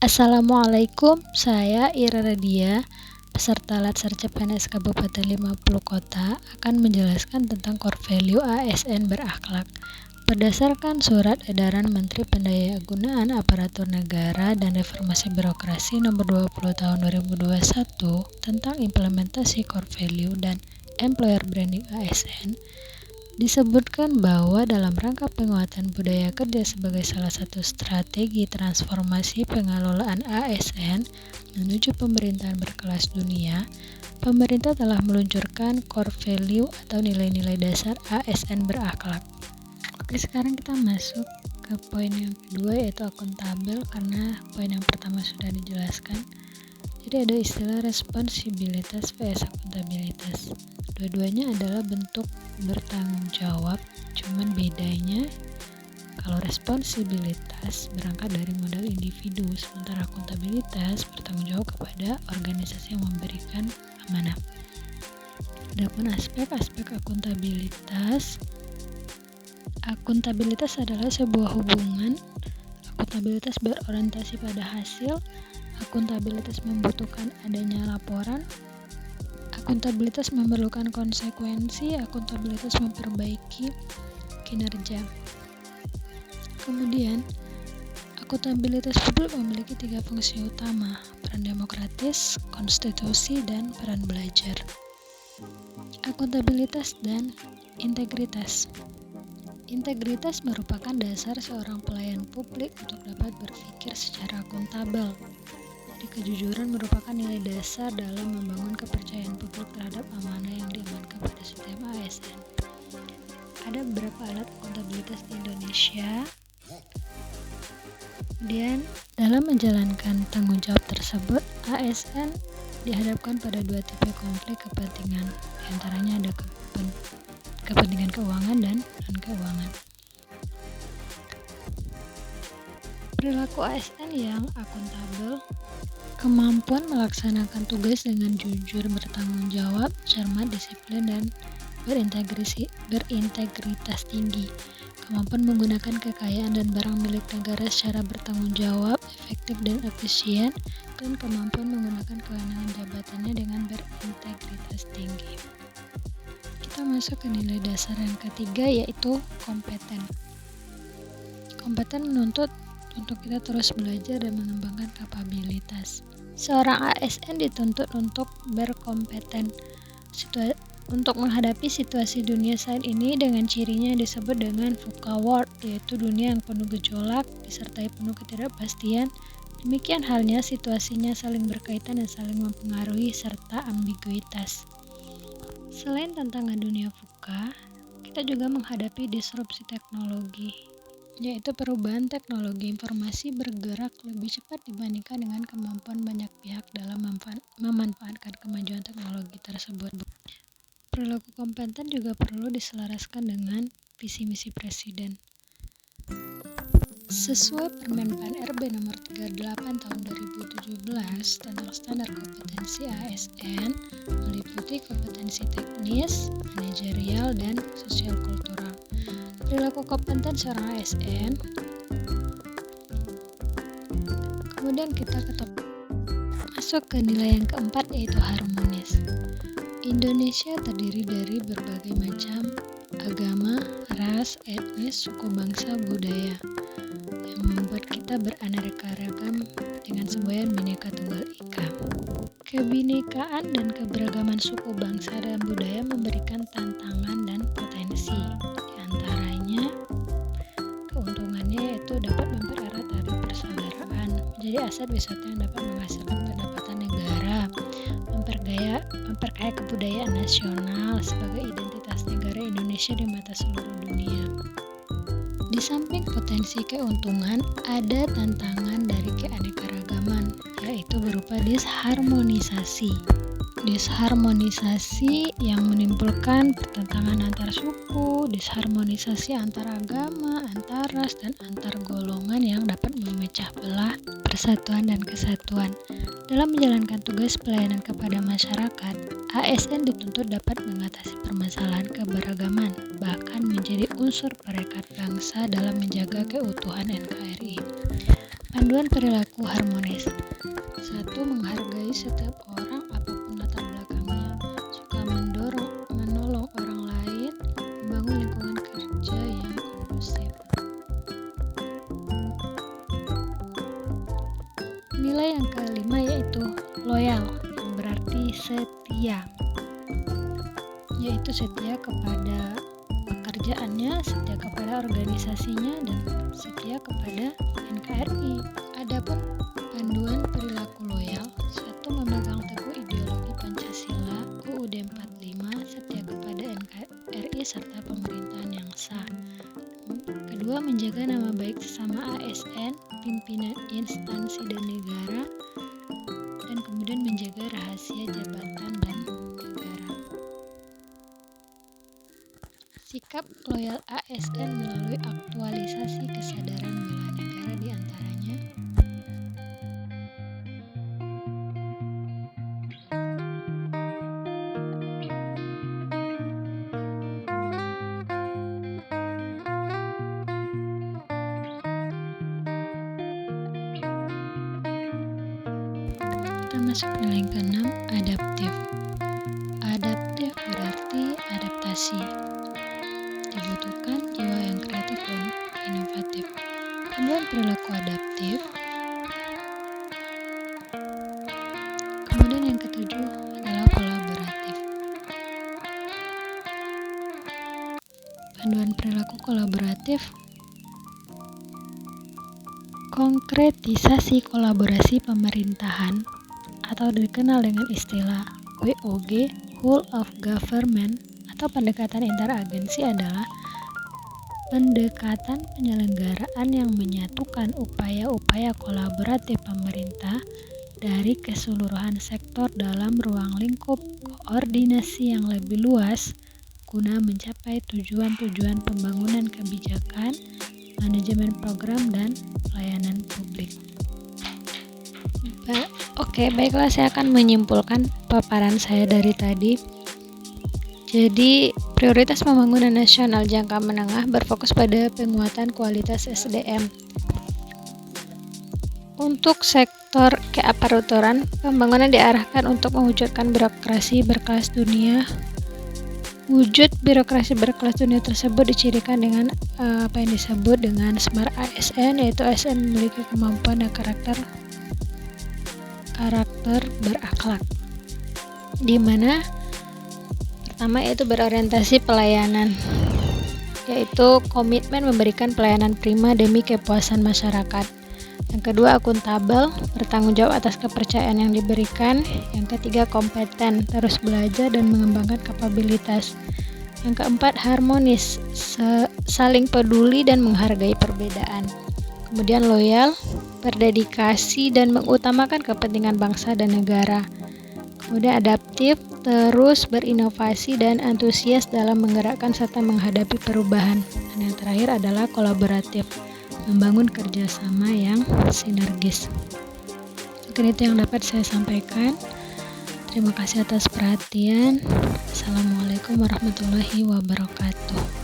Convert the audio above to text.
Assalamualaikum, saya Ira Radia, peserta Latsar CPNS Kabupaten 50 Kota akan menjelaskan tentang core value ASN berakhlak. Berdasarkan Surat Edaran Menteri Pendayagunaan Aparatur Negara dan Reformasi Birokrasi Nomor 20 Tahun 2021 tentang implementasi core value dan employer branding ASN, disebutkan bahwa dalam rangka penguatan budaya kerja sebagai salah satu strategi transformasi pengelolaan ASN menuju pemerintahan berkelas dunia, pemerintah telah meluncurkan core value atau nilai-nilai dasar ASN berakhlak. Oke, sekarang kita masuk ke poin yang kedua, yaitu akuntabel, karena poin yang pertama sudah dijelaskan. Jadi ada istilah responsibilitas vs akuntabilitas. Dua-duanya adalah bentuk bertanggung jawab, cuman bedanya kalau responsibilitas berangkat dari modal individu, sementara akuntabilitas bertanggung jawab kepada organisasi yang memberikan amanah. Adapun aspek-aspek akuntabilitas adalah sebuah hubungan. Akuntabilitas berorientasi pada hasil. Akuntabilitas membutuhkan adanya laporan. Akuntabilitas memerlukan konsekuensi. Akuntabilitas memperbaiki kinerja. Kemudian, akuntabilitas publik memiliki 3 fungsi utama: peran demokratis, konstitusi, dan peran belajar. Akuntabilitas dan integritas. Integritas merupakan dasar seorang pelayan publik untuk dapat berpikir secara akuntabel. Jadi kejujuran merupakan nilai dasar dalam membangun kepercayaan publik terhadap amanah yang diamankan pada setiap ASN. Ada beberapa alat akuntabilitas di Indonesia. Kemudian dalam menjalankan tanggung jawab tersebut, ASN dihadapkan pada 2 tipe konflik kepentingan. Di antaranya ada kepentingan keuangan dan non-keuangan. Perilaku ASN yang akuntabel: kemampuan melaksanakan tugas dengan jujur, bertanggung jawab, cermat, disiplin, dan berintegritas tinggi. Kemampuan menggunakan kekayaan dan barang milik negara secara bertanggung jawab, efektif, dan efisien, dan kemampuan menggunakan kewenangan jabatannya dengan berintegritas tinggi. Kita masuk ke nilai dasar yang ketiga, yaitu kompeten. Kompeten menuntut untuk kita terus belajar dan mengembangkan kapabilitas. Seorang ASN dituntut untuk berkompeten untuk menghadapi situasi dunia saat ini dengan cirinya yang disebut dengan VUCA world, yaitu dunia yang penuh gejolak disertai penuh ketidakpastian. Demikian halnya situasinya saling berkaitan dan saling mempengaruhi serta ambiguitas. Selain tantangan dunia VUCA, kita juga menghadapi disrupsi teknologi, yaitu perubahan teknologi informasi bergerak lebih cepat dibandingkan dengan kemampuan banyak pihak dalam memanfaatkan kemajuan teknologi tersebut. Perilaku kompeten juga perlu diselaraskan dengan visi misi Presiden. Sesuai Permen-Pan RB nomor 38 tahun 2017 tentang standar kompetensi ASN, meliputi kompetensi teknis, manajerial, dan sosial kultural. Perilaku kompeten seorang ASN. Kemudian kita masuk ke nilai yang keempat, yaitu harmonis. Indonesia terdiri dari berbagai macam agama, ras, etnis, suku bangsa, budaya yang membuat kita beraneka ragam dengan semboyan Bhinneka Tunggal Ika. Kebinekaan dan keberagaman suku bangsa dan budaya memberikan tantangan dan potensi. Di antaranya, keuntungannya yaitu dapat mempererat tali persaudaraan, menjadi aset wisata yang dapat menghasilkan pendapatan negara, memperkaya kebudayaan nasional sebagai identitas negara Indonesia di mata seluruh dunia. Di samping potensi keuntungan, ada tantangan dari keanekaragaman, yaitu berupa disharmonisasi. Disharmonisasi yang menimbulkan pertentangan antar suku, disharmonisasi antar agama, antar ras, dan antar golongan yang dapat memecah belah persatuan dan kesatuan. Dalam menjalankan tugas pelayanan kepada masyarakat, ASN dituntut dapat mengatasi permasalahan keberagaman, bahkan menjadi unsur perekat bangsa dalam menjaga keutuhan NKRI. Panduan perilaku harmonis. 1. Menghargai setiap orang apapun latar belakangnya, suka menolong orang lain, membangun lingkungan kerja yang kondusif. Nilai yang kelima yaitu loyal, yang berarti setia, yaitu setia kepada pekerjaannya, setia kepada organisasinya, dan setia kepada NKRI. Adapun panduan perilaku loyal, 1. Memegang teguh ideologi Pancasila UUD 45, setia kepada NKRI serta pemerintahan yang sah. 2. Menjaga nama baik sesama ASN, pimpinan instansi dan negara, dan kemudian menjaga rahasia jabatan dan negara. Sikap loyal ASN melalui aktualisasi kesadaran bela negara diantaranya: kita masuk nilai ke-6, adaptif. Adaptif berarti adaptasi. Dibutuhkan jiwa yang kreatif dan inovatif. Panduan perilaku adaptif. Kemudian yang ke-7 adalah kolaboratif. Panduan perilaku kolaboratif. Konkretisasi kolaborasi pemerintahan atau dikenal dengan istilah WOG, Whole of Government, atau pendekatan interagensi adalah pendekatan penyelenggaraan yang menyatukan upaya-upaya kolaboratif pemerintah dari keseluruhan sektor dalam ruang lingkup koordinasi yang lebih luas guna mencapai tujuan-tujuan pembangunan kebijakan, manajemen program, dan pelayanan publik. Baiklah, saya akan menyimpulkan paparan saya dari tadi. Jadi, prioritas pembangunan nasional jangka menengah berfokus pada penguatan kualitas SDM. Untuk sektor keaparaturan, pembangunan diarahkan untuk mewujudkan birokrasi berkelas dunia. Wujud birokrasi berkelas dunia tersebut dicirikan dengan apa yang disebut dengan Smart ASN, yaitu ASN memiliki kemampuan dan karakter berakhlak, di mana pertama yaitu berorientasi pelayanan, yaitu komitmen memberikan pelayanan prima demi kepuasan masyarakat. Yang kedua, akuntabel, bertanggung jawab atas kepercayaan yang diberikan. Yang ketiga, kompeten, terus belajar dan mengembangkan kapabilitas. Yang keempat, harmonis, saling peduli dan menghargai perbedaan. Kemudian loyal, berdedikasi dan mengutamakan kepentingan bangsa dan negara. Kemudian adaptif, terus berinovasi dan antusias dalam menggerakkan serta menghadapi perubahan. Dan yang terakhir adalah kolaboratif, membangun kerjasama yang sinergis. Mungkin itu yang dapat saya sampaikan. Terima kasih atas perhatian. Assalamualaikum warahmatullahi wabarakatuh.